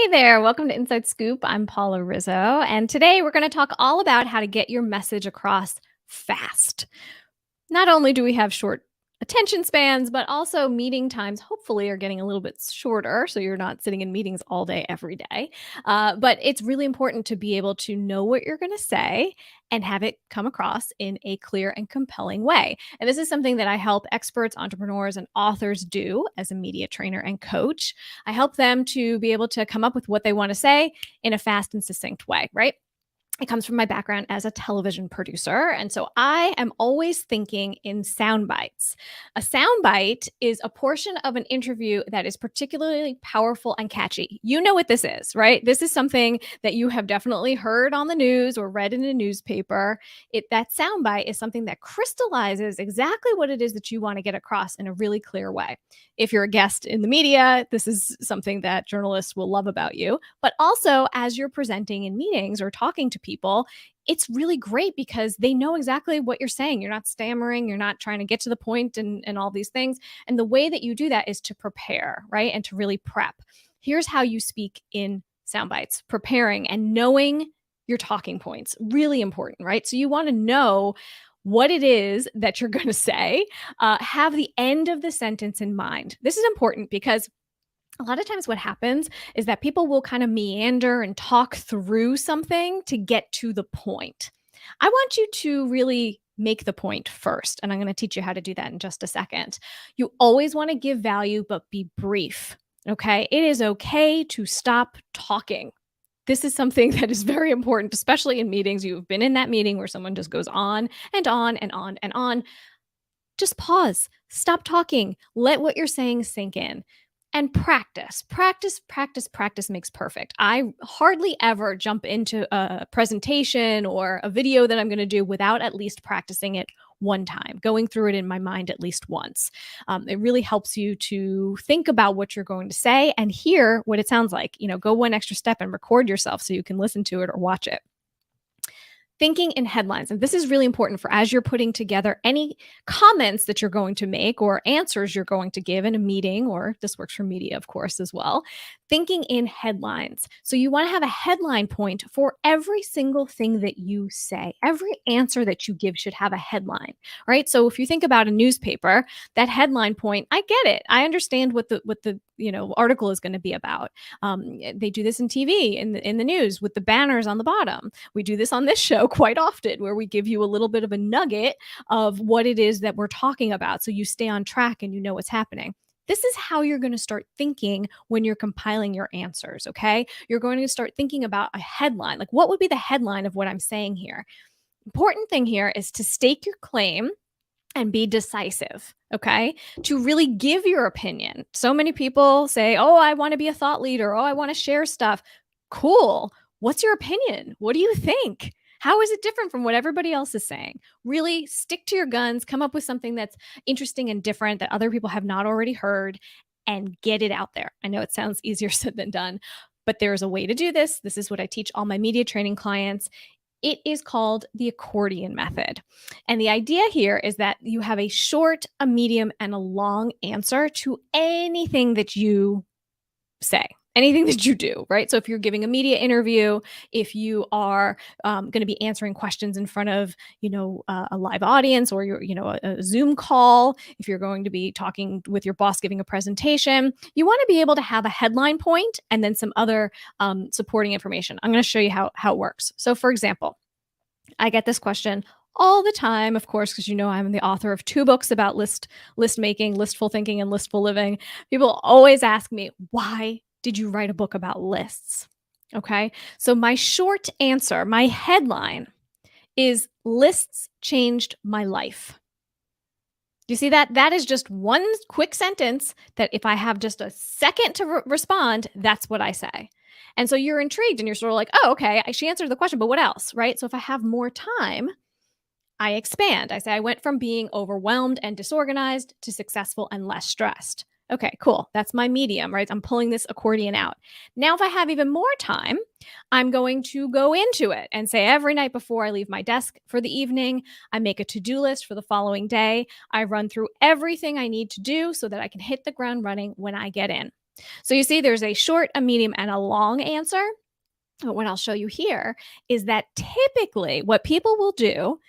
Hey there, welcome to Inside Scoop. I'm Paula Rizzo, and today we're going to talk all about how to get your message across fast. Not only do we have short attention spans, but also meeting times hopefully are getting a little bit shorter, so you're not sitting in meetings all day, every day. But it's really important to be able to know what you're going to say and have it come across in a clear and compelling way. And this is something that I help experts, entrepreneurs, and authors do as a media trainer and coach. I help them to be able to come up with what they want to say in a fast and succinct way, right? It comes from my background as a television producer. And so I am always thinking in sound bites. A sound bite is a portion of an interview that is particularly powerful and catchy. You know what this is, right? This is something that you have definitely heard on the news or read in a newspaper. That sound bite is something that crystallizes exactly what it is that you want to get across in a really clear way. If you're a guest in the media, this is something that journalists will love about you. But also, as you're presenting in meetings or talking to people, it's really great because they know exactly what you're saying. You're not stammering, you're not trying to get to the point and all these things. And the way that you do that is to prepare, right? And to really prep. Here's how you speak in sound bites: preparing and knowing your talking points. Really important, right? So you want to know what it is that you're going to say. Have the end of the sentence in mind. This is important because a lot of times what happens is that people will kind of meander and talk through something to get to the point. I want you to really make the point first, and I'm going to teach you how to do that in just a second. You always want to give value, but be brief. Okay. It is okay to stop talking. This is something that is very important, especially in meetings. You've been in that meeting where someone just goes on and on and on and on. Just pause, stop talking, let what you're saying sink in. And practice, practice, practice, practice makes perfect. I hardly ever jump into a presentation or a video that I'm going to do without at least practicing it one time, going through it in my mind at least once. It really helps you to think about what you're going to say and hear what it sounds like. Go one extra step and record yourself so you can listen to it or watch it. Thinking in headlines. And this is really important for as you're putting together any comments that you're going to make or answers you're going to give in a meeting, or this works for media, of course, as well. Thinking in headlines. So you want to have a headline point for every single thing that you say. Every answer that you give should have a headline, right? So if you think about a newspaper, that headline point, I get it. I understand what the article is going to be about. They do this in TV, in the news, with the banners on the bottom. We do this on this show quite often, where we give you a little bit of a nugget of what it is that we're talking about, so you stay on track and you know what's happening. This is how you're going to start thinking when you're compiling your answers, okay? You're going to start thinking about a headline. Like, what would be the headline of what I'm saying here? Important thing here is to stake your claim and be decisive, okay? To really give your opinion. So many people say, oh, I want to be a thought leader. Oh, I want to share stuff. Cool. What's your opinion? What do you think? How is it different from what everybody else is saying? Really stick to your guns, come up with something that's interesting and different that other people have not already heard, and get it out there. I know it sounds easier said than done, but there's a way to do this. This is what I teach all my media training clients. It is called the Accordion Method. And the idea here is that you have a short, a medium, and a long answer to anything that you say, anything that you do, right? So if you're giving a media interview, if you are going to be answering questions in front of, a live audience, or a Zoom call, if you're going to be talking with your boss giving a presentation, you want to be able to have a headline point and then some other supporting information. I'm going to show you how it works. So for example, I get this question all the time, of course, because I'm the author of 2 books about list making, listful thinking, and listful living. People always ask me, why did you write a book about lists? Okay. So my short answer, my headline is lists changed my life. Do you see that? That is just one quick sentence that if I have just a second to respond, that's what I say. And so you're intrigued and you're sort of like, oh, okay, she answered the question, but what else, right? So if I have more time, I expand. I say I went from being overwhelmed and disorganized to successful and less stressed. Okay, cool. That's my medium, right? I'm pulling this accordion out. Now, if I have even more time, I'm going to go into it and say every night before I leave my desk for the evening, I make a to-do list for the following day. I run through everything I need to do so that I can hit the ground running when I get in. So you see there's a short, a medium, and a long answer. But what I'll show you here is that typically what people will do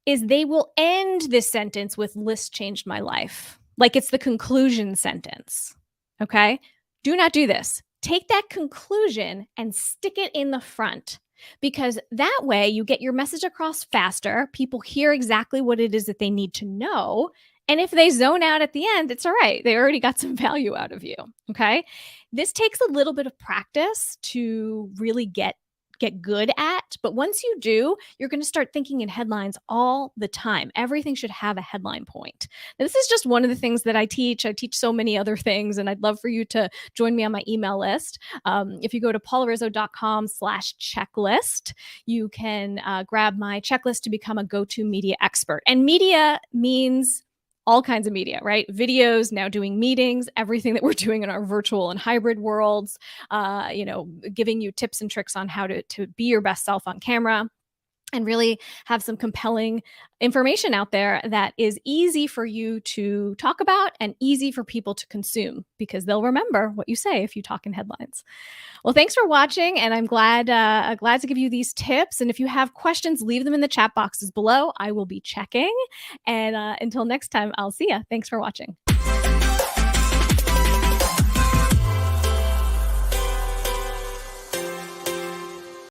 is they will end this sentence with "list changed my life," like it's the conclusion sentence. Okay? Do not do this. Take that conclusion and stick it in the front, because that way you get your message across faster. People hear exactly what it is that they need to know. And if they zone out at the end, it's all right. They already got some value out of you. Okay? This takes a little bit of practice to really get good at, but once you do, you're going to start thinking in headlines all the time. Everything should have a headline point. Now, this is just one of the things that I teach. I teach so many other things, and I'd love for you to join me on my email list. If you go to paularizzo.com/checklist, you can grab my checklist to become a go-to media expert. And media means all kinds of media, right? Videos, now doing meetings, everything that we're doing in our virtual and hybrid worlds, giving you tips and tricks on how to be your best self on camera and really have some compelling information out there that is easy for you to talk about and easy for people to consume, because they'll remember what you say if you talk in headlines. Well, thanks for watching, and I'm glad to give you these tips. And if you have questions, leave them in the chat boxes below. I will be checking. And until next time, I'll see you. Thanks for watching.